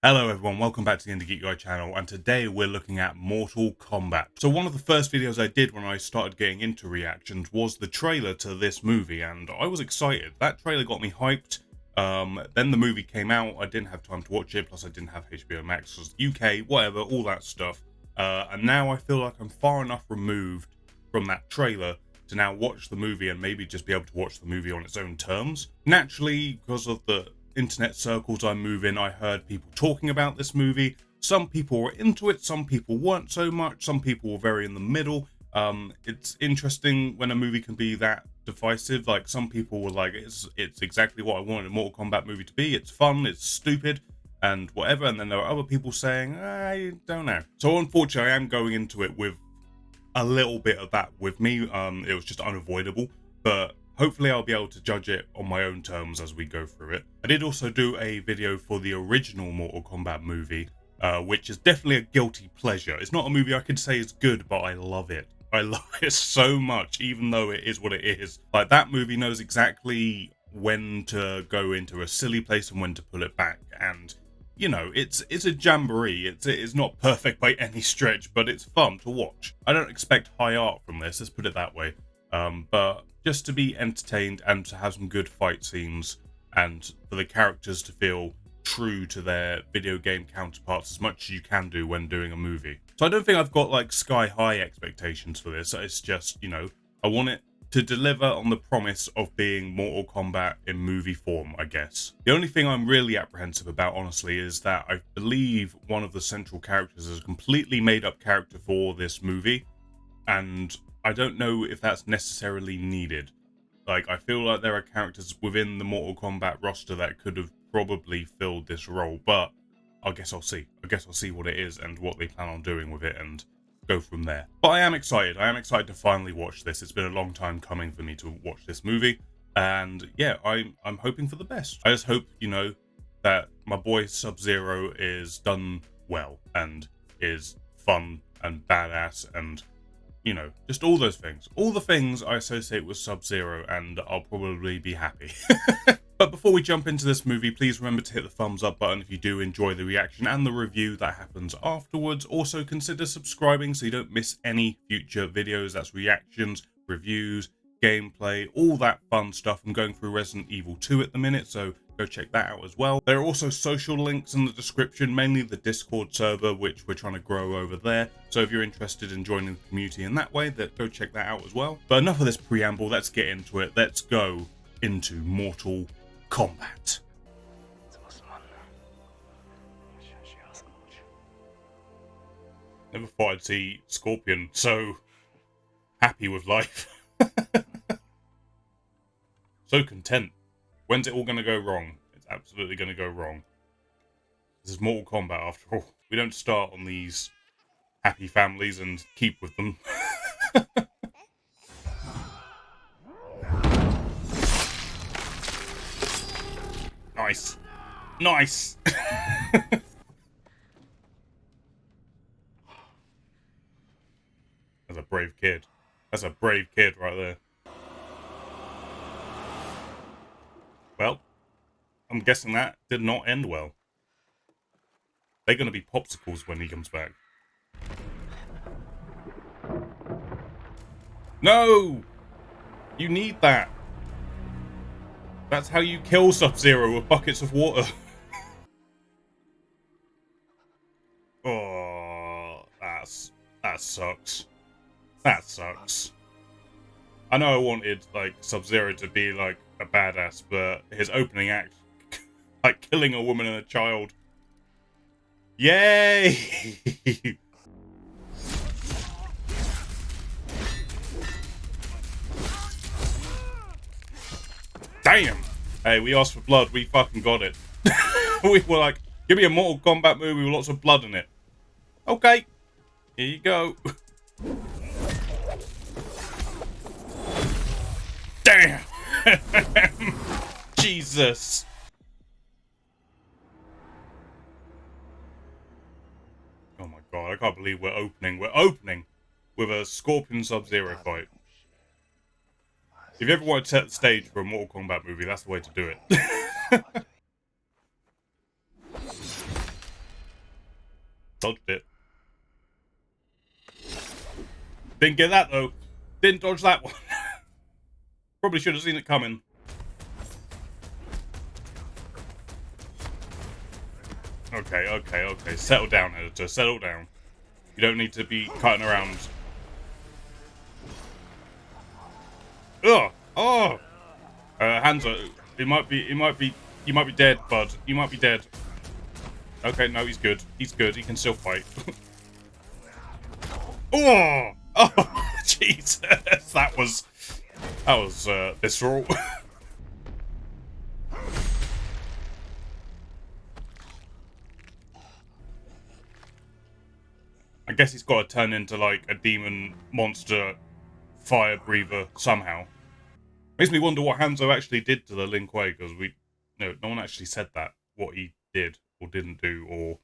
Hello everyone, welcome back to the IndieGeekGuy channel, and today we're looking at Mortal Kombat. So one of the first videos I did when I started getting into reactions was the trailer to this movie, and I was excited. That trailer got me hyped. Then the movie came out, I didn't have time to watch it, plus I didn't have HBO Max, because UK, whatever, all that stuff. And now I feel like I'm far enough removed from that trailer to now watch the movie and maybe just be able to watch the movie on its own terms. Naturally, because of the internet circles I move in, I heard people talking about this movie. Some people were into it, some people weren't so much, some people were very in the middle. It's interesting when a movie can be that divisive. Like, some people were like, it's exactly what I wanted a Mortal Kombat movie to be. It's fun, it's stupid, and whatever. And then there are other people saying, I don't know. So unfortunately, I am going into it with a little bit of that with me. It was just unavoidable, but hopefully I'll be able to judge it on my own terms as we go through it. I did also do a video for the original Mortal Kombat movie, which is definitely a guilty pleasure. It's not a movie I could say is good, but I love it. I love it so much, even though it is what it is. Like, that movie knows exactly when to go into a silly place and when to pull it back, and you know, it's a jamboree. It's not perfect by any stretch, but it's fun to watch. I don't expect high art from this, let's put it that way. But just to be entertained and to have some good fight scenes and for the characters to feel true to their video game counterparts as much as you can do when doing a movie. So I don't think I've got like sky high expectations for this. It's just, you know, I want it to deliver on the promise of being Mortal Kombat in movie form, I guess. The only thing I'm really apprehensive about, honestly, is that I believe one of the central characters is a completely made up character for this movie, and I don't know if that's necessarily needed. Like, I feel like there are characters within the Mortal Kombat roster that could have probably filled this role, but I guess I'll see. I guess I'll see what it is and what they plan on doing with it and go from there. But I am excited. I am excited to finally watch this. It's been a long time coming for me to watch this movie, and yeah, I'm hoping for the best. I just hope, you know, that my boy Sub-Zero is done well and is fun and badass and, you know, just all those things. All the things I associate with Sub-Zero, and I'll probably be happy. But before we jump into this movie, please remember to hit the thumbs up button if you do enjoy the reaction and the review that happens afterwards. Also, consider subscribing so you don't miss any future videos. That's reactions, reviews, gameplay, all that fun stuff. I'm going through Resident Evil 2 at the minute, so go check that out as well. There are also social links in the description, mainly the Discord server, which we're trying to grow over there. So if you're interested in joining the community in that way, go check that out as well. But enough of this preamble, let's get into it. Let's go into Mortal Kombat. Never thought I'd see Scorpion so happy with life. So content. When's it all going to go wrong? It's absolutely going to go wrong. This is Mortal Kombat after all. We don't start on these happy families and keep with them. Nice. Nice. That's a brave kid. That's a brave kid right there. Well, I'm guessing that did not end well. They're going to be popsicles when he comes back. No! You need that. That's how you kill Sub-Zero, with buckets of water. Oh, that sucks. That sucks. I know I wanted, like, Sub-Zero to be, like, a badass, but his opening act, like, killing a woman and a child. Yay! Damn! Hey, we asked for blood, we fucking got it. We were like, give me a Mortal Kombat movie with lots of blood in it. Okay, here you go. Damn! Jesus! Oh my god, I can't believe we're opening with a Scorpion Sub-Zero fight. If you ever want to set the stage for a Mortal Kombat movie, that's the way to do it. Dodged it. Didn't get that, though. Didn't dodge that one. Probably should have seen it coming. Okay. Settle down, editor. Settle down. You don't need to be cutting around. Ugh! Oh! Hanzo, you might be dead, bud. You might be dead. Okay, no, he's good. He's good. He can still fight. Oh! Oh, Jesus! That was visceral. I guess he's got to turn into like a demon monster fire breather somehow. Makes me wonder what Hanzo actually did to the Lin Kuei, because no one actually said that, what he did or didn't do or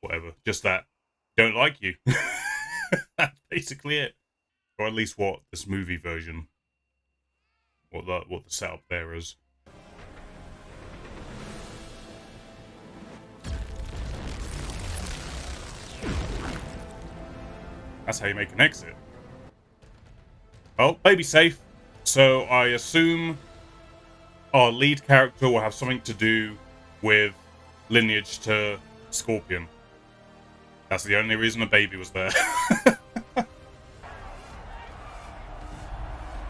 whatever. Just that, don't like you. That's basically it. Or at least what this movie version, what the setup there is. That's how you make an exit. Oh, baby's safe. So I assume our lead character will have something to do with lineage to Scorpion. That's the only reason a baby was there.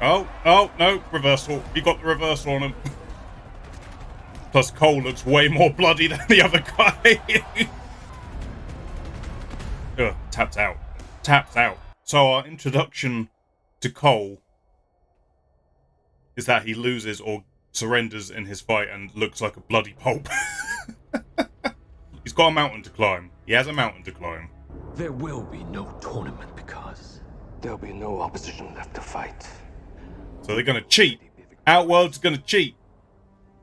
Oh, no, reversal. He got the reversal on him. Plus Cole looks way more bloody than the other guy. Ugh, tapped out. Tapped out. So our introduction to Cole is that he loses or surrenders in his fight and looks like a bloody pulp. He's got a mountain to climb. He has a mountain to climb. There will be no tournament because there'll be no opposition left to fight. So they're gonna cheat. Outworld's gonna cheat.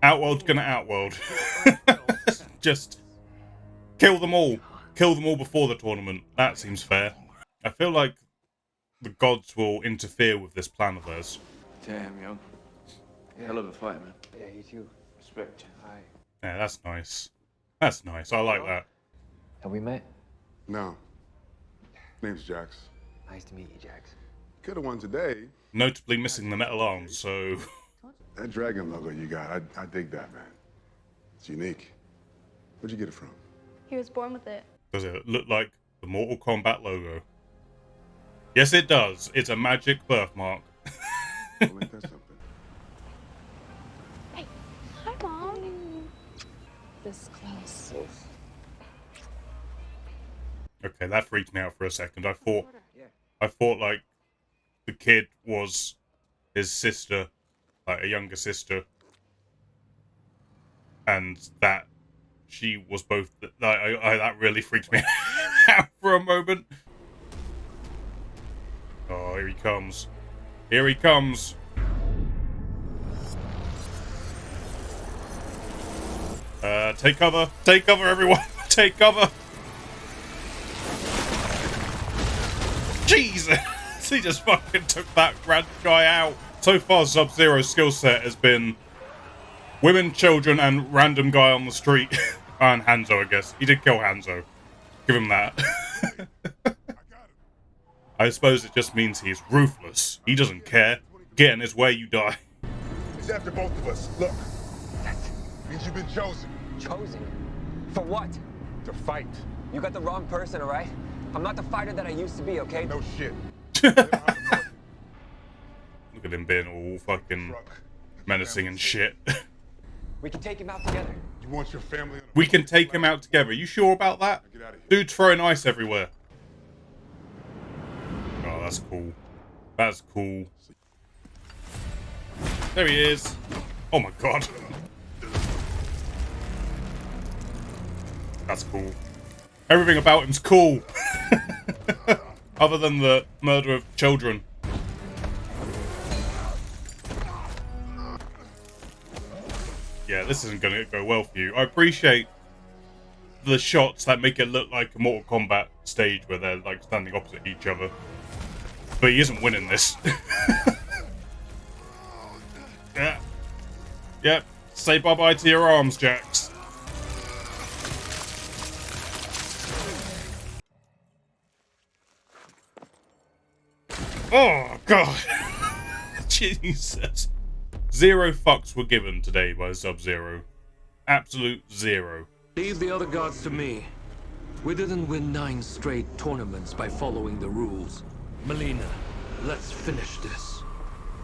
Outworld's gonna outworld. Just kill them all. Kill them all before the tournament. That seems fair. I feel like the gods will interfere with this plan of theirs. Damn, yo. Hell of a fight, man. Yeah, you too. Respect. Hi. Yeah, that's nice. That's nice. I like that. Have we met? No. Name's Jax. Nice to meet you, Jax. Could have won today. Notably missing the metal arms, so... That dragon logo you got, I dig that, man. It's unique. Where'd you get it from? He was born with it. Does it look like the Mortal Kombat logo? Yes, it does. It's a magic birthmark. Well, ain't that something? Hey, hi, Mom. This close. Okay, that freaked me out for a second. I thought like the kid was his sister, like a younger sister, and that she was both. That really freaked me out for a moment. Oh, here he comes! Here he comes! Take cover! Take cover, everyone! Take cover! Jesus! He just fucking took that random guy out. So far, Sub-Zero's skill set has been women, children, and random guy on the street. And Hanzo, I guess. He did kill Hanzo. Give him that. I suppose it just means he's ruthless. He doesn't care. Get in his way, you die. He's after both of us. Look. That means you've been chosen. Chosen? For what? To fight. You got the wrong person, alright? I'm not the fighter that I used to be, okay? No shit. Look at him being all fucking menacing and shit. We can take him out together. You want your family? We can take him out together. You sure about that? Get out of here. Dude's throwing ice everywhere. Oh, that's cool. That's cool. There he is. Oh my god. That's cool. Everything about him's cool. Other than the murder of children. Yeah, this isn't going to go well for you. I appreciate the shots that make it look like a Mortal Kombat stage where they're like standing opposite each other. But he isn't winning this. Yeah. Yep. Say bye-bye to your arms, Jax. Oh, God. Jesus. 0 fucks were given today by Sub-Zero. Absolute 0. Leave the other gods to me. We didn't win 9 straight tournaments by following the rules. Melina, let's finish this.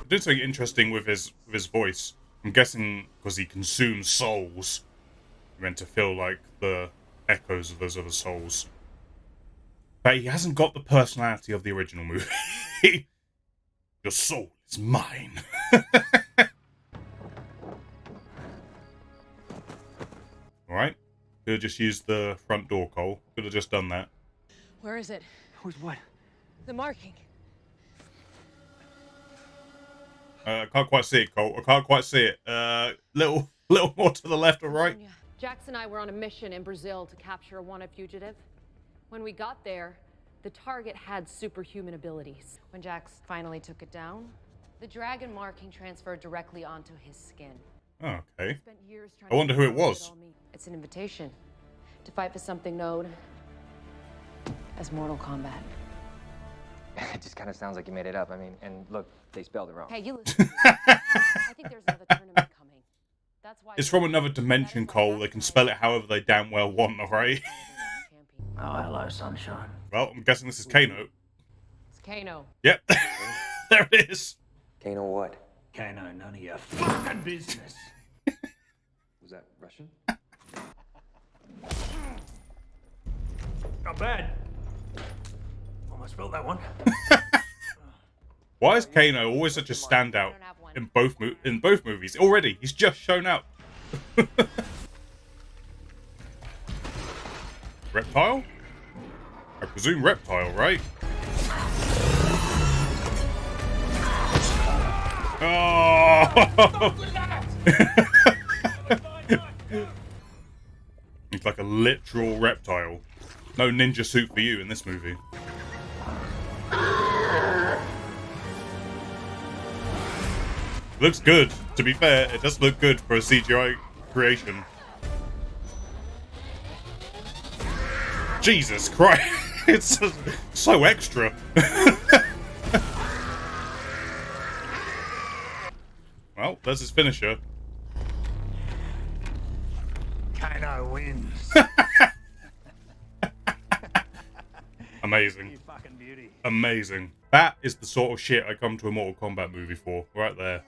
He did something interesting with his voice. I'm guessing because he consumes souls. He meant to feel like the echoes of those other souls. But he hasn't got the personality of the original movie. Your soul is mine. Alright. Could have just used the front door, Cole. Could have just done that. Where is it? Who's what? The marking. I can't quite see it, Cole. I can't quite see it. Little more to the left or right. Jax and I were on a mission in Brazil to capture a wanted fugitive. When we got there, the target had superhuman abilities. When Jax finally took it down, the dragon marking transferred directly onto his skin. Oh, okay. Spent years trying I wonder to who it figure out what was. all means. It's an invitation to fight for something known as Mortal Kombat. It just kind of sounds like you made it up. I mean, and look, they spelled it wrong. Hey, you listen. I think there's another tournament coming. That's why It's from another dimension, Cole. They can spell it however they damn well want, alright? Oh, hello, sunshine. Well, I'm guessing this is Kano. It's Kano. Yep. There it is. Kano what? Kano, none of your fucking business. Was that Russian? Not bad. Almost spelled that one. Why is Kano always such a standout in both movies? Already, he's just shown up. Reptile? I presume reptile, right? Oh! He's like a literal reptile. No ninja suit for you in this movie. Looks good. To be fair, it does look good for a CGI creation. Jesus Christ. It's so extra. Well, there's his finisher. Kano wins. Amazing. You fucking beauty. Amazing. That is the sort of shit I come to a Mortal Kombat movie for. Right there.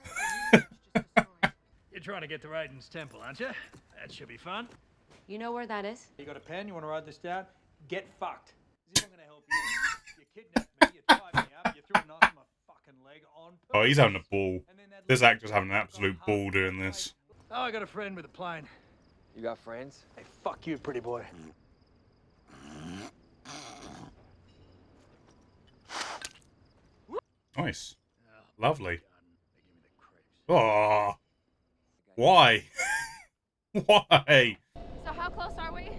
You're trying to get to Raiden's temple, aren't you? That should be fun. You know where that is? You got a pen? You want to write this down? Get fucked. As if I'm going to help you. You kidnapped me, you tied me up, you threw a knife in my fucking leg on purpose. Oh, he's having a ball. And then that This little actor's having an absolute ball doing this. Oh, I got a friend with a plane. You got friends? Hey, fuck you, pretty boy. Nice. Lovely. Oh. Why? Why? So how close are we?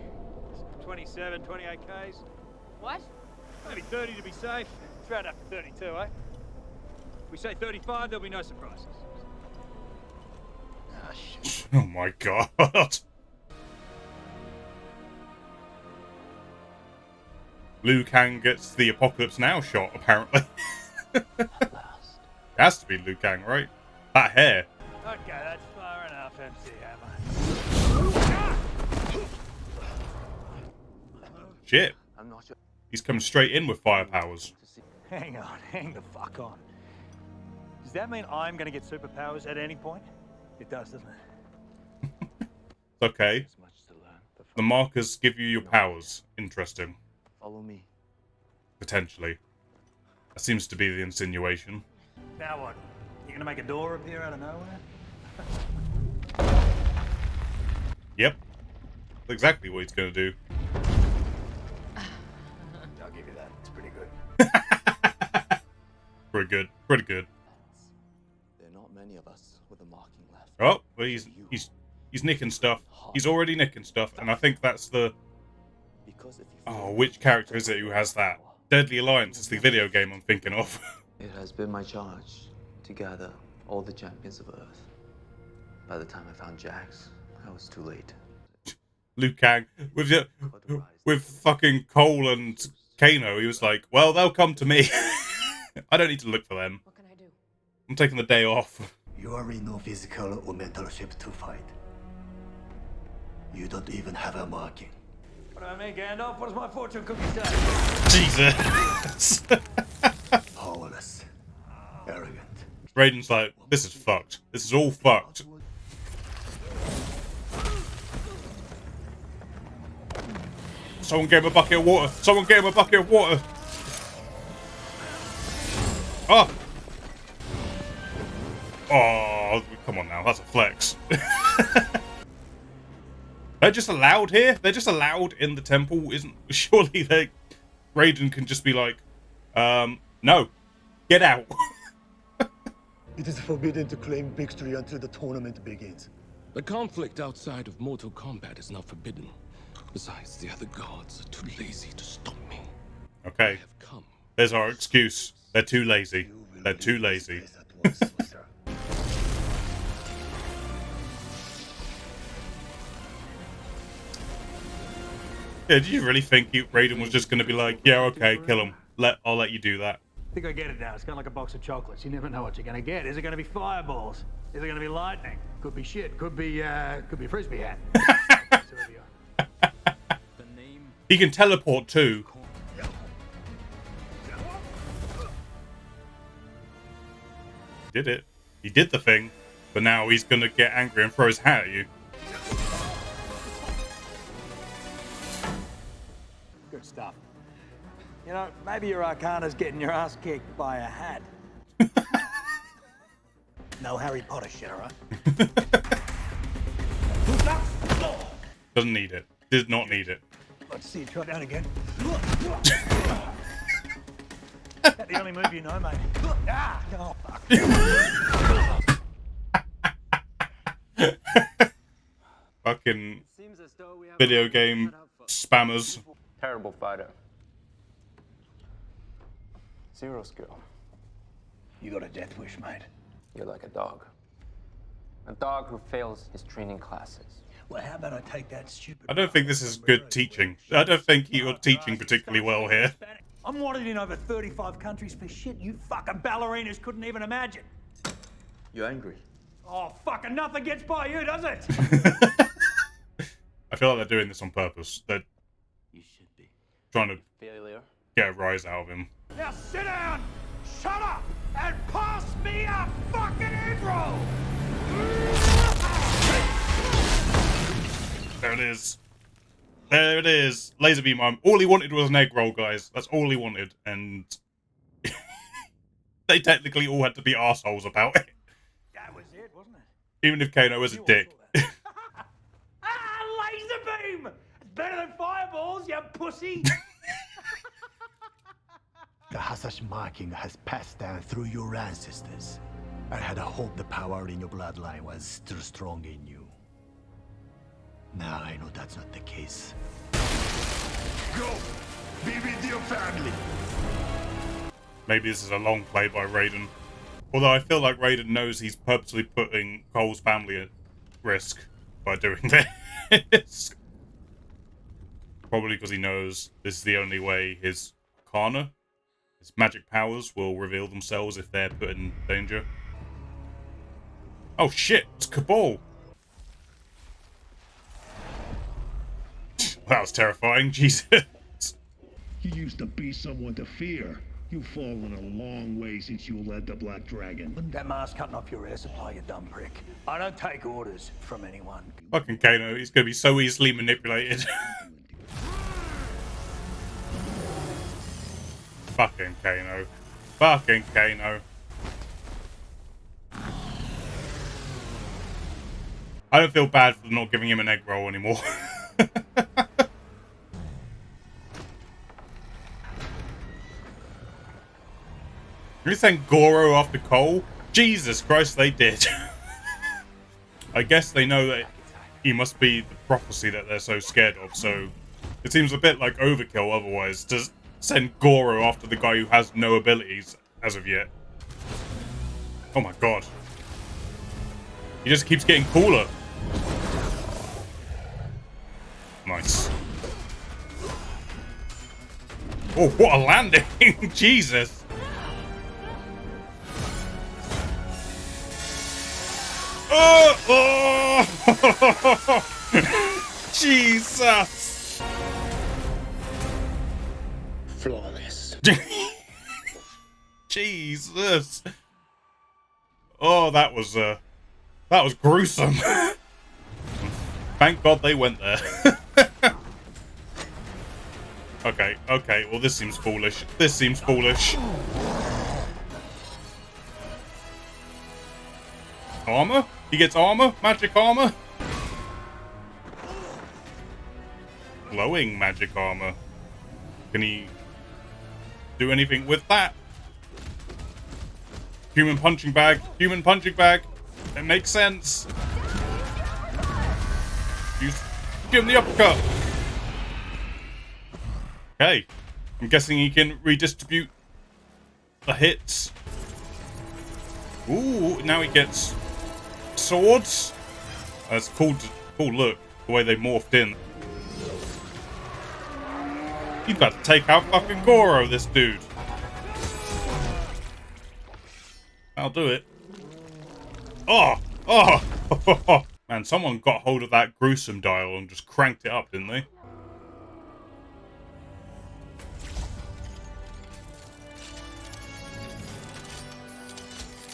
27, 28 Ks. What? Maybe 30 to be safe. It's right up to 32, eh? We say 35, there'll be no surprises. Ah, shit. Oh my god. Liu Kang gets the Apocalypse Now shot, apparently. It has to be Liu Kang, right? That hair. Okay, that's far enough, MC Hammer. Shit. I'm not sure. He's coming straight in with fire powers. Hang on, hang the fuck on. Does that mean I'm gonna get superpowers at any point? It does, doesn't it? Okay. There's much to learn. But The markers give you your powers. Interesting. follow me. Potentially. That seems to be the insinuation. Now what? You gonna make a door appear out of nowhere? Yep. That's exactly what he's going to do. I'll give you that. It's pretty good. Pretty good. Pretty good. There are not many of us with a marking left. Oh, well, he's nicking stuff. He's already nicking stuff, and I think that's the... Because if you Oh, which character is it who has that? Deadly Alliance is the video game I'm thinking of. It has been my charge to gather all the champions of Earth. By the time I found Jax, I was too late. Liu Kang with fucking Cole and Kano. He was like, well, they'll come to me. I don't need to look for them. What can I do? I'm taking the day off. You are in no physical or mental shape to fight. You don't even have a marking. What about me, Gandalf? What does my fortune cookie say? Jesus. Powerless. Arrogant. Raiden's like, this is fucked. This is all fucked. Someone gave him a bucket of water. Someone gave him a bucket of water. Oh. Oh, come on now. That's a flex. They're just allowed here? They're just allowed in the temple? Isn't surely they Raiden can just be like, no. Get out. It is forbidden to claim victory until the tournament begins. The conflict outside of Mortal Kombat is not forbidden. Besides, the other gods are too lazy to stop me. Okay. There's our excuse. They're too lazy. They're too lazy. Yeah, did you really think Raiden was just going to be like, yeah, okay, kill him. I'll let you do that. I think I get it now. It's kind of like a box of chocolates. You never know what you're going to get. Is it going to be fireballs? Is it going to be lightning? Could be shit. Could be frisbee hat. He can teleport too. Did it. He did the thing. But now he's going to get angry and throw his hat at you. Good stuff. You know, maybe your arcana's getting your ass kicked by a hat. No Harry Potter shit, alright? Doesn't need it. Did not need it. Let's see you try down again. That's the only move you know, mate. Ah! Oh, fuck. Fucking video game spammers. Terrible fighter. Zero skill. You got a death wish, mate. You're like a dog. A dog who fails his training classes. Well, how about I take that stupid... I don't think this is good teaching. I don't think you're teaching particularly well here. I'm wanted in over 35 countries for shit you fucking ballerinas couldn't even imagine. You're angry. Oh, fucking nothing gets by you, does it? I feel like they're doing this on purpose. They're trying to get a rise out of him. Now sit down, shut up, and pass me a fucking egg roll! There it is. There it is. Laser beam arm. All he wanted was an egg roll, guys. That's all he wanted. And they technically all had to be arseholes about it. That was it, wasn't it? Even if Kano was a dick. Laser beam! It's better than fireballs, you pussy! The Hasash marking has passed down through your ancestors. I had hoped the power in your bloodline was still strong in you. Now I know that's not the case. Go! Be with your family! Maybe this is a long play by Raiden. Although I feel like Raiden knows he's purposely putting Cole's family at risk by doing this. Probably because he knows this is the only way his arcana, his magic powers, will reveal themselves if they're put in danger. Oh shit, it's Cabal! That was terrifying, Jesus. You used to be someone to fear. You've fallen a long way since you led the Black Dragon. Wouldn't that mask cutting off your air supply, you dumb prick? I don't take orders from anyone. Fucking Kano, he's gonna be so easily manipulated. Fucking Kano. Fucking Kano. I don't feel bad for not giving him an egg roll anymore. You think Goro after Cole? Jesus Christ, they did. I guess they know that he must be the prophecy that they're so scared of, so it seems a bit like overkill otherwise to send Goro after the guy who has no abilities as of yet. Oh my god. He just keeps getting cooler. Nice. Oh, what a landing! Jesus! Oh! Jesus! Flawless. Jesus! Oh, that was gruesome. Thank God they went there. Okay, okay, well this seems foolish. This seems foolish. Armor? He gets armor? Magic armor? Glowing magic armor. Can he do anything with that? Human punching bag. Human punching bag. It makes sense. Give him the uppercut. Okay. I'm guessing he can redistribute the hits. Ooh, now he gets swords. That's cool. Cool look. The way they morphed in. He's about to take out fucking Goro, this dude. I'll do it. Oh! Oh! Man, someone got hold of that gruesome dial and just cranked it up, didn't they?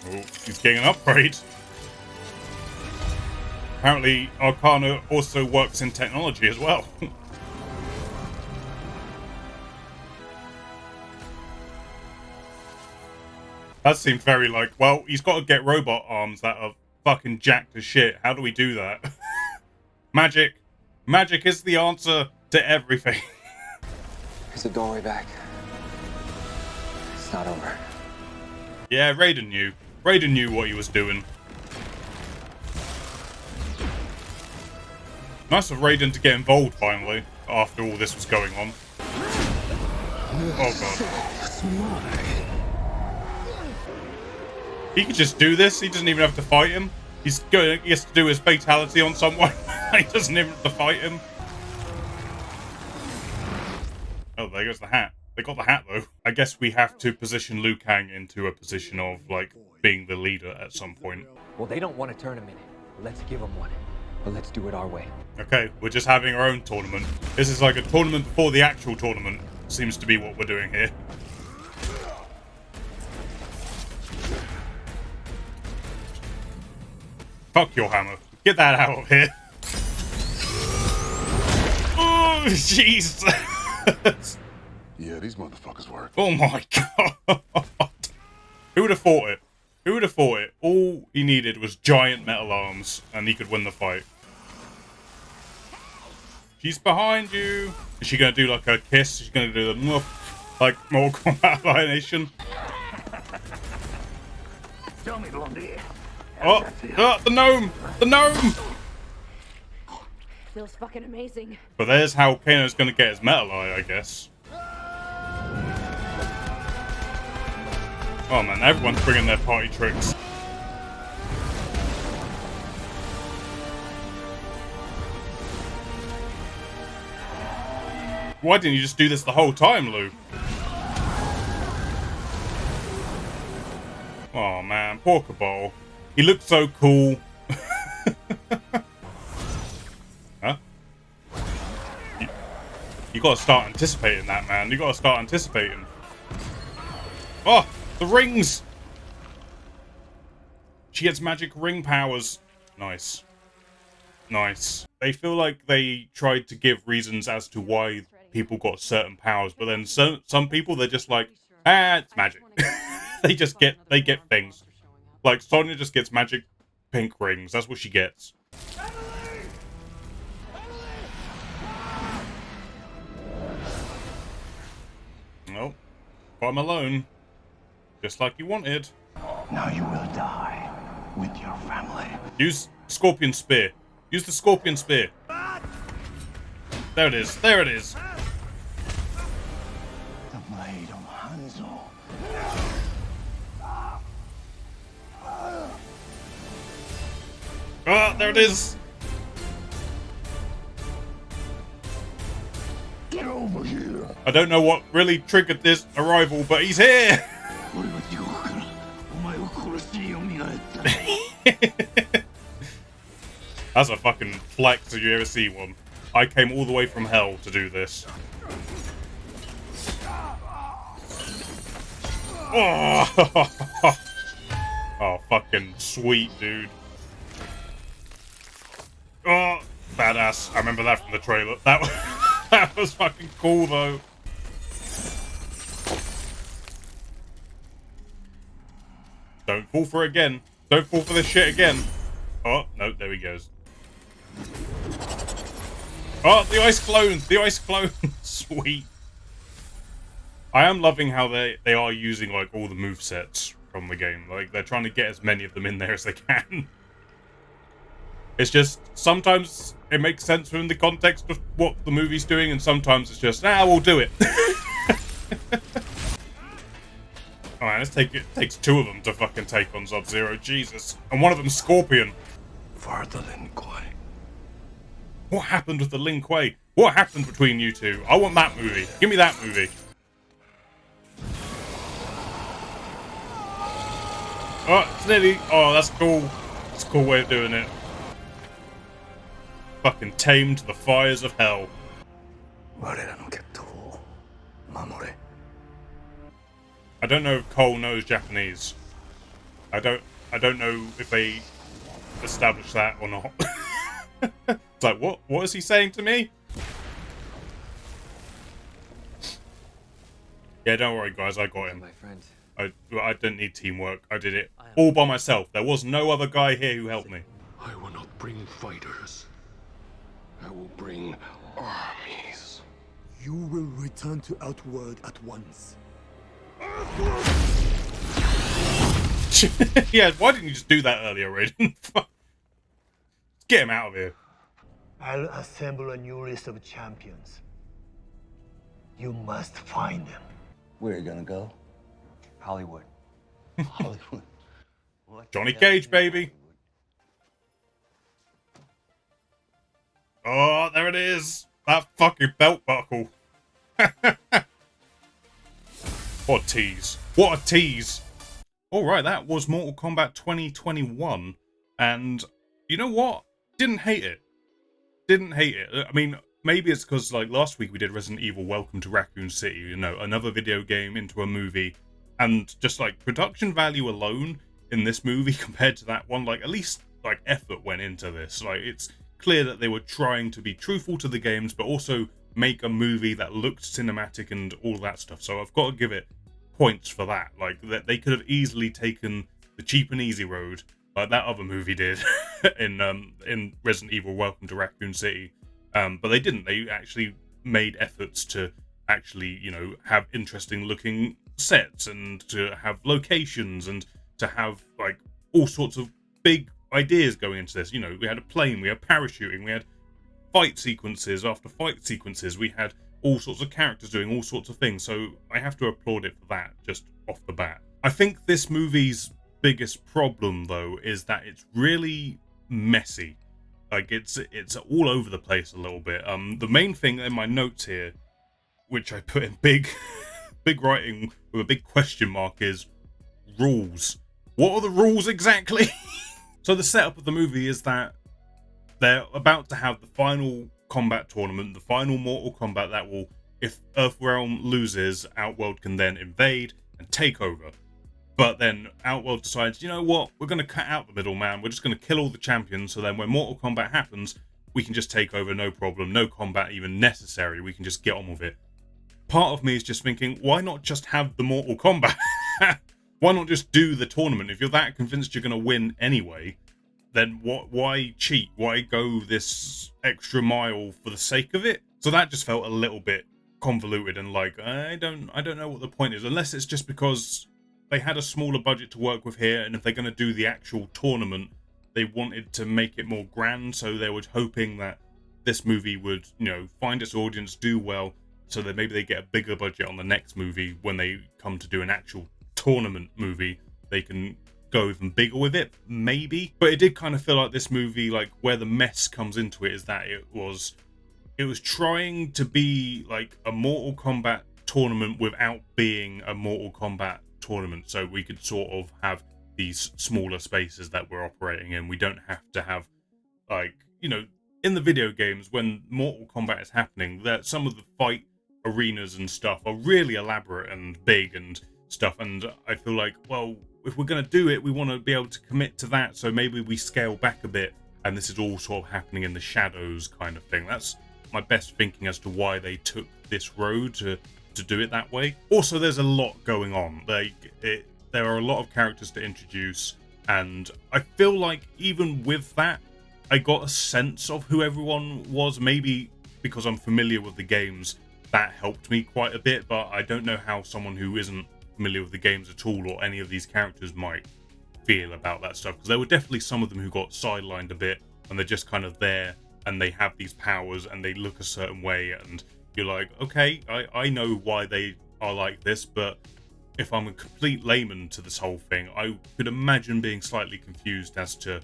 Oh, he's getting an upgrade. Apparently, Arcana also works in technology as well. That seemed very like, well, he's got to get robot arms that are fucking jacked as shit. How do we do that? Magic. Magic is the answer to everything. There's a doorway back. It's not over. Yeah, Raiden knew. Raiden knew what he was doing. Nice of Raiden to get involved finally, after all this was going on. Oh god. He could just do this, he doesn't even have to fight him. He has to do his fatality on someone. He doesn't even have to fight him. Oh, there goes the hat. They got the hat though. I guess we have to position Liu Kang into a position of, like, being the leader at some point. Well, they don't want a tournament. Let's give them one. But let's do it our way. Okay, we're just having our own tournament. This is like a tournament before the actual tournament. Seems to be what we're doing here. Fuck your hammer. Get that out of here. Oh, jeez. Yeah, these motherfuckers work. Oh my god. Who would have thought it? Who would have thought it? All he needed was giant metal arms, and he could win the fight. She's behind you. Is she going to do like a kiss? She's going to do the moof, like Mortal Kombat Annihilation. Tell me, Blondie. Oh, the gnome! The gnome! Feels fucking amazing. But there's how Kano's going to get his metal eye, I guess. Oh man, everyone's bringing their party tricks. Why didn't you just do this the whole time, Lou? Oh man, poor Cabal. He looked so cool. Huh? You gotta start anticipating that, man. You gotta start anticipating. Oh, the rings! She gets magic ring powers. Nice. Nice. They feel like they tried to give reasons as to why people got certain powers, but then some people, they're just like, ah, it's magic. they get things. Like, Sonya just gets magic pink rings. That's what she gets. Nope. I'm alone. Just like you wanted. Now you will die with your family. Use Scorpion Spear. Use the Scorpion Spear. There it is. There it is. The blade of Hanzo. Ah, there it is. Get over here. I don't know what really triggered this arrival, but he's here. That's a fucking flex if you ever see one. I came all the way from hell to do this. Oh, oh fucking sweet, dude. Oh, badass. I remember that from the trailer. That was fucking cool, though. Don't fall for it again. Don't fall for this shit again. Oh, no, there he goes. Oh, the ice clone! The ice clone! Sweet. I am loving how they are using, like, all the movesets from the game. Like, they're trying to get as many of them in there as they can. It's just, sometimes it makes sense within the context of what the movie's doing, and sometimes it's just, we'll do it. Alright, let's take it. It takes two of them to fucking take on Sub-Zero. Jesus. And one of them's Scorpion. For the Lin Kuei. What happened with the Lin Kuei? What happened between you two? I want that movie. Give me that movie. Oh, it's nearly... Oh, that's cool. That's a cool way of doing it. Fucking tamed the fires of hell. I don't know if Cole knows Japanese. I don't know if they established that or not. It's like, what is he saying to me? Yeah, don't worry, guys. I got him. My friend. I didn't need teamwork. I did it all by myself. There was no other guy here who helped me. I will not bring fighters. I will bring armies. You will return to Outworld at once. Yeah, why didn't you just do that earlier, Raiden? Get him out of here. I'll assemble a new list of champions. You must find them. Where are you gonna go? Hollywood. Hollywood. Johnny Cage, baby. Oh, there it is. That fucking belt buckle. What a tease. What a tease. Alright, that was Mortal Kombat 2021. And you know what? Didn't hate it. Didn't hate it. I mean, maybe it's because, like, last week we did Resident Evil Welcome to Raccoon City. You know, another video game into a movie. And just, like, production value alone in this movie compared to that one, like, at least, like, effort went into this. Like, it's clear that they were trying to be truthful to the games, but also make a movie that looked cinematic and all that stuff. So I've got to give it points for that. Like, that they could have easily taken the cheap and easy road, like that other movie did in Resident Evil Welcome to Raccoon City. But they didn't. They actually made efforts to actually, you know, have interesting looking sets and to have locations and to have, like, all sorts of big ideas going into this. You know, we had a plane, we had parachuting, we had fight sequences after fight sequences, we had all sorts of characters doing all sorts of things. So I have to applaud it for that just off the bat. I think this movie's biggest problem, though, is that it's really messy. Like, it's all over the place a little bit. The main thing in my notes here, which I put in big big writing with a big question mark, is rules. What are the rules exactly? So the setup of the movie is that they're about to have the final combat tournament, the final Mortal Kombat that will, if Earthrealm loses, Outworld can then invade and take over. But then Outworld decides, you know what, we're going to cut out the middleman, we're just going to kill all the champions, so then when Mortal Kombat happens, we can just take over, no problem, no combat even necessary, we can just get on with it. Part of me is just thinking, why not just have the Mortal Kombat? Why not just do the tournament? If you're that convinced you're going to win anyway, then why cheat? Why go this extra mile for the sake of it? So that just felt a little bit convoluted and like, I don't know what the point is, unless it's just because they had a smaller budget to work with here, and if they're going to do the actual tournament, they wanted to make it more grand, so they were hoping that this movie would, you know, find its audience, do well, so that maybe they get a bigger budget on the next movie. When they come to do an actual tournament movie, they can go even bigger with it, maybe. But it did kind of feel like this movie, like, where the mess comes into it is that it was trying to be like a Mortal Kombat tournament without being a Mortal Kombat tournament. So we could sort of have these smaller spaces that we're operating in. We don't have to have, like, you know, in the video games, when Mortal Kombat is happening, that some of the fight arenas and stuff are really elaborate and big and stuff, and I feel like, well, if we're going to do it, we want to be able to commit to that, so maybe we scale back a bit, and this is all sort of happening in the shadows kind of thing. That's my best thinking as to why they took this road to do it that way. Also, there's a lot going on. There are a lot of characters to introduce, and I feel like even with that, I got a sense of who everyone was. Maybe because I'm familiar with the games, that helped me quite a bit, but I don't know how someone who isn't familiar with the games at all or any of these characters might feel about that stuff, because there were definitely some of them who got sidelined a bit, and they're just kind of there, and they have these powers, and they look a certain way, and you're like, okay, I know why they are like this, but if I'm a complete layman to this whole thing, I could imagine being slightly confused as to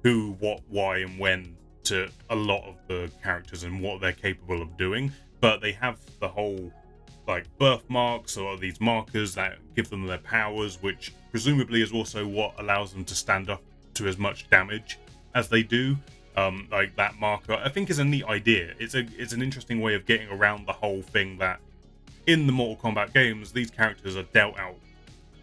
who, what, why, and when to a lot of the characters and what they're capable of doing. But they have the whole, like, birthmarks or these markers that give them their powers, which presumably is also what allows them to stand up to as much damage as they do. Like, that marker, I think, is a neat idea. It's an interesting way of getting around the whole thing that in the Mortal Kombat games, these characters are dealt out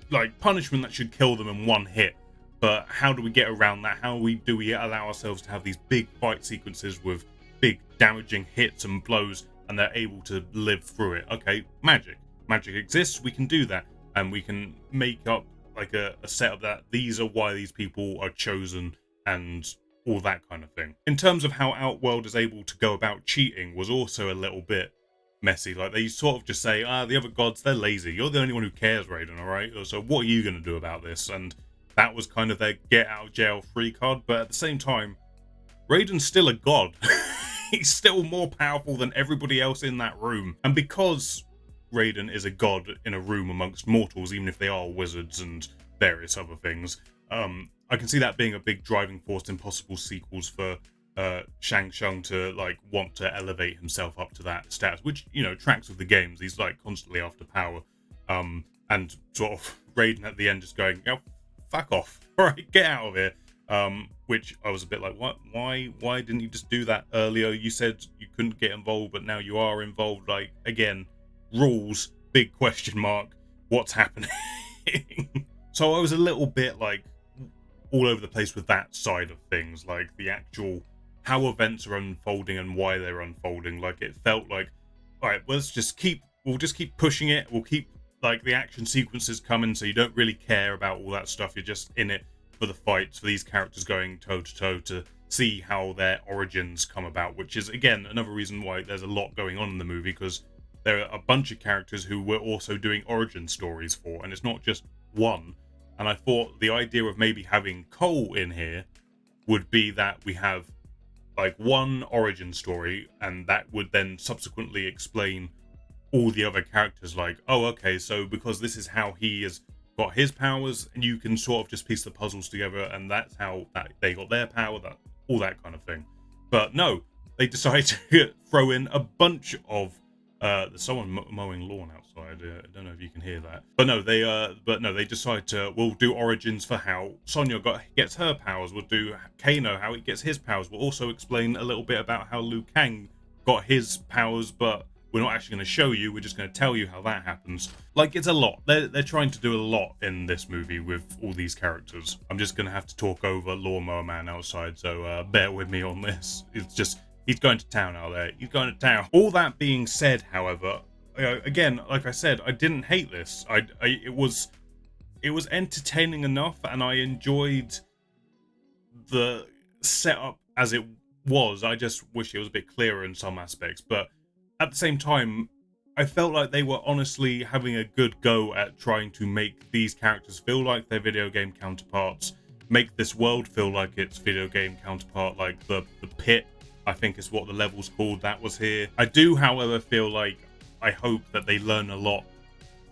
like punishment that should kill them in one hit. But how do we get around that? How do we allow ourselves to have these big fight sequences with big damaging hits and blows, and they're able to live through it? Okay, magic. Magic exists, we can do that. And we can make up like a setup that these are why these people are chosen and all that kind of thing. In terms of how Outworld is able to go about cheating was also a little bit messy. Like, they sort of just say, the other gods, they're lazy. You're the only one who cares, Raiden, alright? So what are you going to do about this? And that was kind of their get out of jail free card. But at the same time, Raiden's still a god. He's still more powerful than everybody else in that room. And because Raiden is a god in a room amongst mortals, even if they are wizards and various other things, I can see that being a big driving force in possible sequels for Shang Tsung to like want to elevate himself up to that status, which, you know, tracks with the games. He's like constantly after power, and sort of Raiden at the end just going, oh, fuck off, all right, get out of here. Which I was a bit like, what? Why didn't you just do that earlier? You said you couldn't get involved, but now you are involved. Like, again, rules, big question mark. What's happening? So I was a little bit like all over the place with that side of things, like the actual how events are unfolding and why they're unfolding. Like, it felt like, all right, we'll just keep pushing it. We'll keep like the action sequences coming, so you don't really care about all that stuff. You're just in it for the fights, for these characters going toe to toe to see how their origins come about, which is again another reason why there's a lot going on in the movie, because there are a bunch of characters who we're also doing origin stories for, and it's not just one. And I thought the idea of maybe having Cole in here would be that we have like one origin story, and that would then subsequently explain all the other characters. Like, oh, okay, so because this is how he has got his powers, and you can sort of just piece the puzzles together, and that's how they got their power, that all that kind of thing. But no, they decided to throw in a bunch of there's someone mowing lawn outside. I don't know if you can hear that. But no, they decide to, we'll do origins for how Sonya gets her powers. We'll do Kano, how he gets his powers. We'll also explain a little bit about how Liu Kang got his powers, but we're not actually going to show you. We're just going to tell you how that happens. Like, it's a lot. They're trying to do a lot in this movie with all these characters. I'm just going to have to talk over Lawnmower Man outside, so bear with me on this. It's just, he's going to town out there. He's going to town. All that being said, however, again, like I said, I didn't hate this. It was entertaining enough, and I enjoyed the setup as it was. I just wish it was a bit clearer in some aspects, but at the same time, I felt like they were honestly having a good go at trying to make these characters feel like their video game counterparts, make this world feel like its video game counterpart, like the pit, I think is what the level's called, that was here. I do, however, feel like I hope that they learn a lot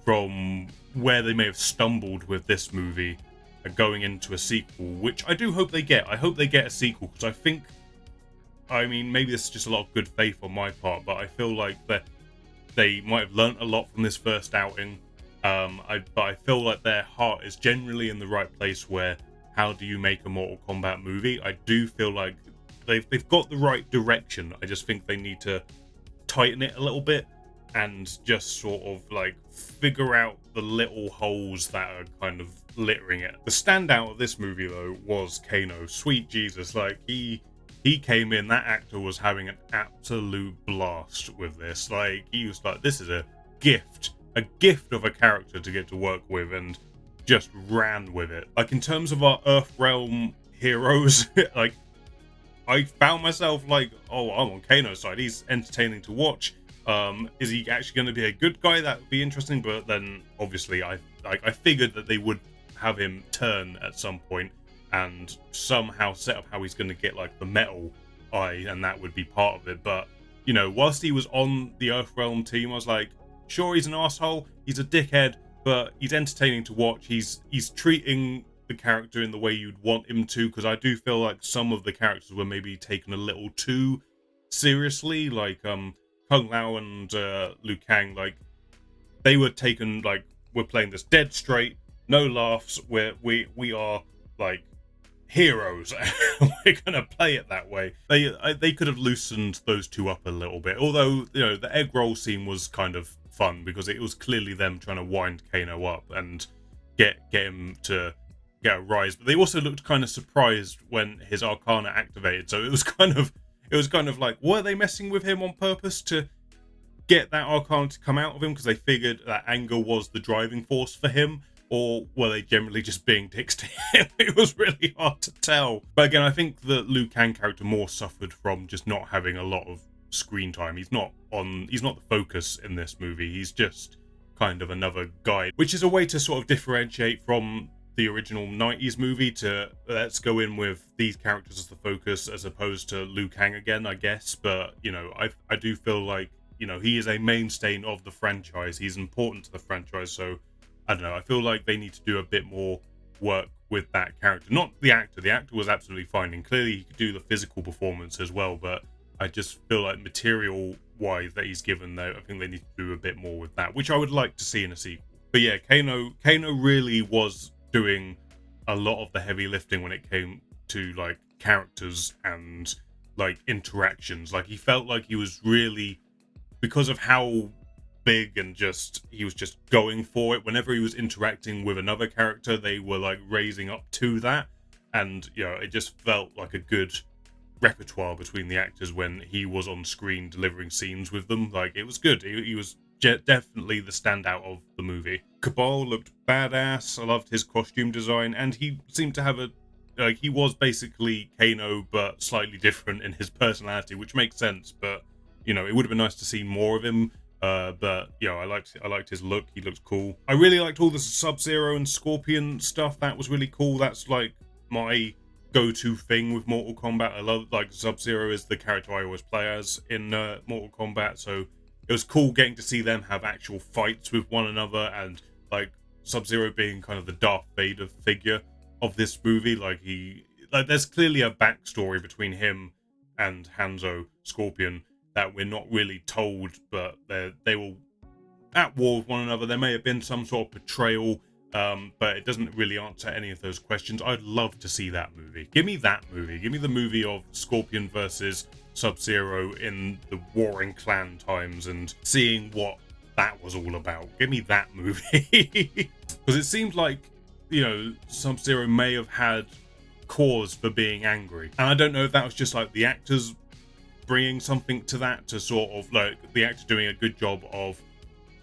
from where they may have stumbled with this movie going into a sequel, which I do hope they get. I hope they get a sequel, because I mean, maybe this is just a lot of good faith on my part, but I feel like that they might have learnt a lot from this first outing. But I feel like their heart is generally in the right place where, how do you make a Mortal Kombat movie? I do feel like they've got the right direction. I just think they need to tighten it a little bit and just sort of like figure out the little holes that are kind of littering it. The standout of this movie though was Kano. Sweet Jesus, like he came in, that actor was having an absolute blast with this. Like he was like, this is a gift of a character to get to work with, and just ran with it. Like in terms of our Earthrealm heroes, like I found myself like, oh, I'm on Kano's side. He's entertaining to watch. Is he actually going to be a good guy? That would be interesting. But then obviously I figured that they would have him turn at some point and somehow set up how he's going to get like the metal eye, and that would be part of it. But you know, whilst he was on the Earthrealm team, I was like, sure, he's an asshole, he's a dickhead, but he's entertaining to watch. He's treating the character in the way you'd want him to, because I do feel like some of the characters were maybe taken a little too seriously, like Kung Lao and Liu Kang. Like they were taken like, we're playing this dead straight, no laughs, we are like heroes. We're gonna play it that way. They could have loosened those two up a little bit, although you know the egg roll scene was kind of fun because it was clearly them trying to wind Kano up and get him to get a rise. But they also looked kind of surprised when his arcana activated, so it was kind of like, were they messing with him on purpose to get that arcana to come out of him because they figured that anger was the driving force for him? Or were they generally just being dicks to him? It was really hard to tell. But again, I think the Liu Kang character more suffered from just not having a lot of screen time. He's not the focus in this movie. He's just kind of another guy, which is a way to sort of differentiate from the original 90s movie to let's go in with these characters as the focus as opposed to Liu Kang again, I guess. But, you know, I do feel like, you know, he is a mainstay of the franchise. He's important to the franchise, so I don't know, I feel like they need to do a bit more work with that character. Not the actor. The actor was absolutely fine, and clearly he could do the physical performance as well, but I just feel like material-wise that he's given, though, I think they need to do a bit more with that, which I would like to see in a sequel. But yeah, Kano really was doing a lot of the heavy lifting when it came to, like, characters and, like, interactions. Like, he felt like he was really, because of how big and he was just going for it. Whenever he was interacting with another character, they were like raising up to that, and you know, it just felt like a good repertoire between the actors when he was on screen delivering scenes with them. Like it was good. He was definitely the standout of the movie. Cabal looked badass. I loved his costume design, and he seemed to have he was basically Kano but slightly different in his personality, which makes sense. But you know, it would have been nice to see more of him. But you know, I liked his look. He looked cool. I really liked all the Sub-Zero and Scorpion stuff. That was really cool. That's like my go-to thing with Mortal Kombat. I love, like, Sub-Zero is the character I always play as in Mortal Kombat. So it was cool getting to see them have actual fights with one another, and like Sub-Zero being kind of the Darth Vader figure of this movie. Like there's clearly a backstory between him and Hanzo Scorpion that we're not really told, but they were at war with one another. There may have been some sort of betrayal, but it doesn't really answer any of those questions. I'd love to see that movie. Give me that movie. Give me the movie of Scorpion versus Sub-Zero in the Warring Clan times and seeing what that was all about. Give me that movie. Because it seemed like, you know, Sub-Zero may have had cause for being angry. And I don't know if that was just like the actors bringing something to that, to sort of like the actor doing a good job of,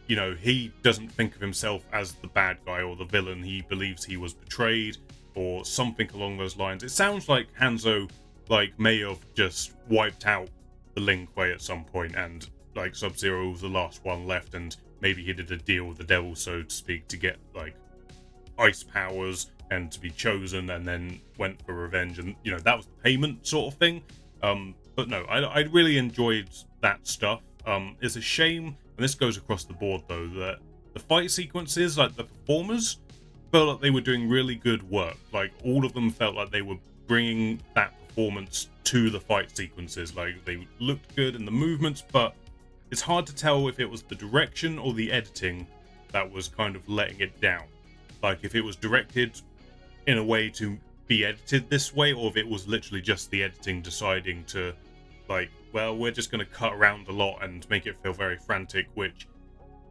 you know, he doesn't think of himself as the bad guy or the villain. He believes he was betrayed or something along those lines. It sounds like Hanzo like may have just wiped out the Lin Kuei at some point, and like Sub-Zero was the last one left, and maybe he did a deal with the devil, so to speak, to get like ice powers and to be chosen, and then went for revenge, and you know, that was the payment sort of thing. But no, I really enjoyed that stuff. It's a shame, and this goes across the board though, that the fight sequences, like the performers, felt like they were doing really good work. Like all of them felt like they were bringing that performance to the fight sequences. Like they looked good in the movements, but it's hard to tell if it was the direction or the editing that was kind of letting it down. Like if it was directed in a way to be edited this way, or if it was literally just the editing deciding to, like, well, we're just going to cut around a lot and make it feel very frantic, which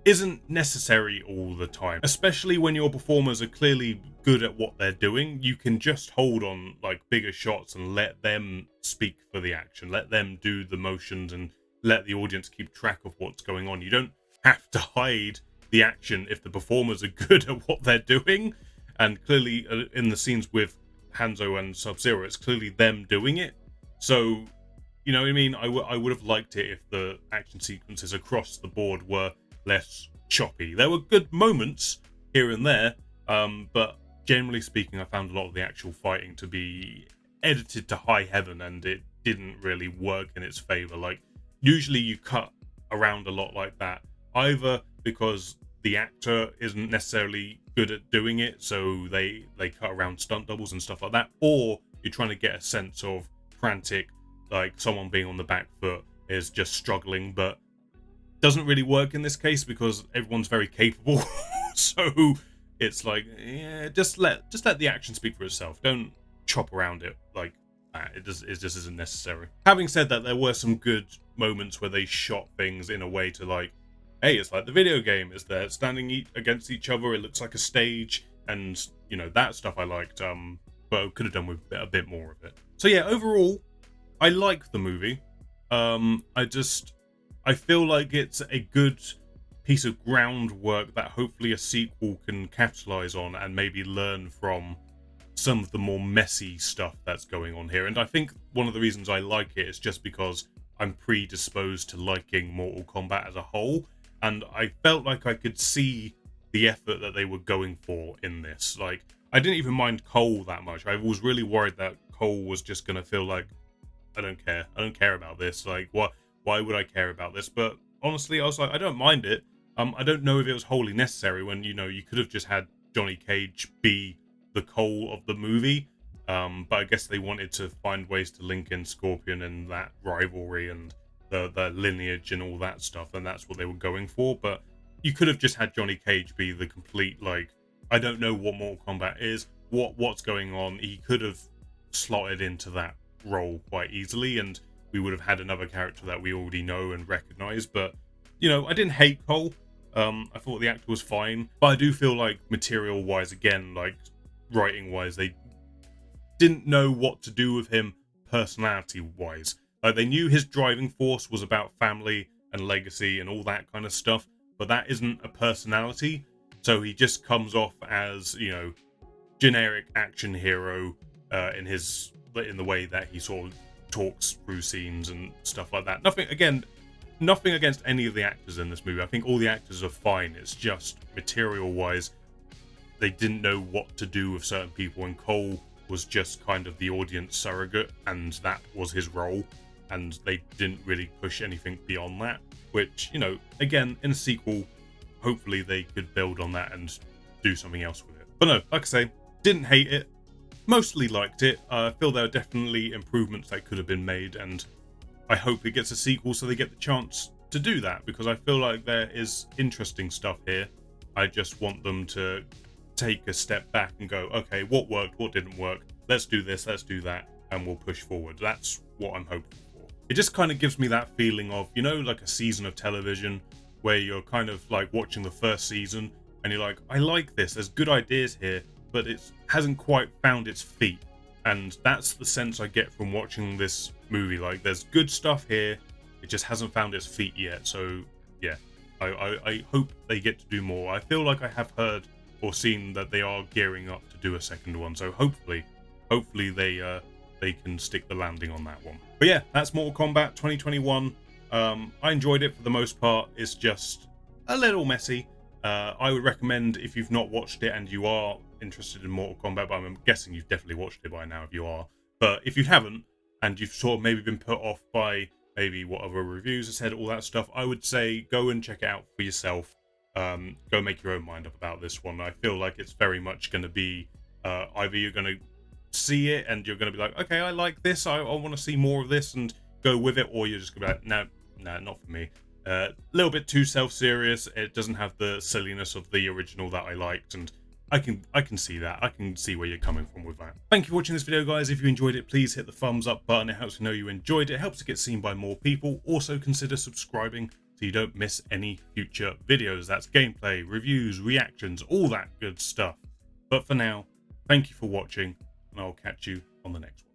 isn't necessary all the time. Especially when your performers are clearly good at what they're doing, you can just hold on like bigger shots and let them speak for the action, let them do the motions and let the audience keep track of what's going on. You don't have to hide the action if the performers are good at what they're doing. And clearly in the scenes with Hanzo and Sub-Zero, it's clearly them doing it. So, you know what I mean? I would have liked it if the action sequences across the board were less choppy. There were good moments here and there, but generally speaking, I found a lot of the actual fighting to be edited to high heaven, and it didn't really work in its favor. Like, usually you cut around a lot like that, either because the actor isn't necessarily good at doing it, so they cut around stunt doubles and stuff like that, or you're trying to get a sense of frantic, like someone being on the back foot is just struggling, but doesn't really work in this case because everyone's very capable. So it's like, yeah, just let the action speak for itself. Don't chop around it like that. It just isn't necessary. Having said that, there were some good moments where they shot things in a way to, like, hey, it's like the video game. Is they're standing against each other. It looks like a stage, and you know, that stuff I liked. But I could have done with a bit more of it. So yeah, overall, I like the movie. I feel like it's a good piece of groundwork that hopefully a sequel can capitalize on and maybe learn from some of the more messy stuff that's going on here. And I think one of the reasons I like it is just because I'm predisposed to liking Mortal Kombat as a whole, and I felt like I could see the effort that they were going for in this. Like, I didn't even mind Cole that much. I was really worried that Cole was just going to feel like, I don't care about this. Like, why would I care about this? But honestly, I was like, I don't mind it. I don't know if it was wholly necessary when, you know, you could have just had Johnny Cage be the Cole of the movie. But I guess they wanted to find ways to link in Scorpion and that rivalry and the lineage and all that stuff, and that's what they were going for. But you could have just had Johnny Cage be the complete, like, I don't know what Mortal Kombat is, what's going on. He could have slotted into that role quite easily, and we would have had another character that we already know and recognize. But, you know, I didn't hate Cole. I thought the actor was fine, but I do feel like material wise, again, like writing wise, they didn't know what to do with him personality wise. Like, they knew his driving force was about family and legacy and all that kind of stuff, but that isn't a personality. So he just comes off as, you know, generic action hero in the way that he sort of talks through scenes and stuff like that. Nothing against any of the actors in this movie. I think all the actors are fine. It's just material wise, they didn't know what to do with certain people, and Cole was just kind of the audience surrogate, and that was his role, and they didn't really push anything beyond that, which, you know, again, in a sequel, hopefully they could build on that and do something else with it. But no, like I say, didn't hate it, mostly liked it. I feel there are definitely improvements that could have been made, and I hope it gets a sequel so they get the chance to do that, because I feel like there is interesting stuff here. I just want them to take a step back and go, okay, what worked, what didn't work, let's do this, let's do that, and we'll push forward. That's what I'm hoping for. It just kind of gives me that feeling of, you know, like a season of television where you're kind of like watching the first season and you're like, I like this, there's good ideas here, but it hasn't quite found its feet. And that's the sense I get from watching this movie. Like, there's good stuff here, it just hasn't found its feet yet. So yeah, I hope they get to do more. I feel like I have heard or seen that they are gearing up to do a second one, so hopefully they can stick the landing on that one. But yeah, that's Mortal Kombat 2021. I enjoyed it for the most part. It's just a little messy. I would recommend, if you've not watched it and you are interested in Mortal Kombat, but I'm guessing you've definitely watched it by now if you are. But if you haven't, and you've sort of maybe been put off by maybe what other reviews have said, all that stuff, I would say go and check it out for yourself. Go make your own mind up about this one. I feel like it's very much going to be either you're going to see it and you're going to be like, okay, I like this, I want to see more of this and go with it, or you're just going to be like, no, not for me. A little bit too self-serious. It doesn't have the silliness of the original that I liked, and I can see that. I can see where you're coming from with that. Thank you for watching this video, guys. If you enjoyed it, please hit the thumbs up button. It helps me know you enjoyed it. It helps it get seen by more people. Also consider subscribing so you don't miss any future videos. That's gameplay, reviews, reactions, all that good stuff. But for now, thank you for watching, and I'll catch you on the next one.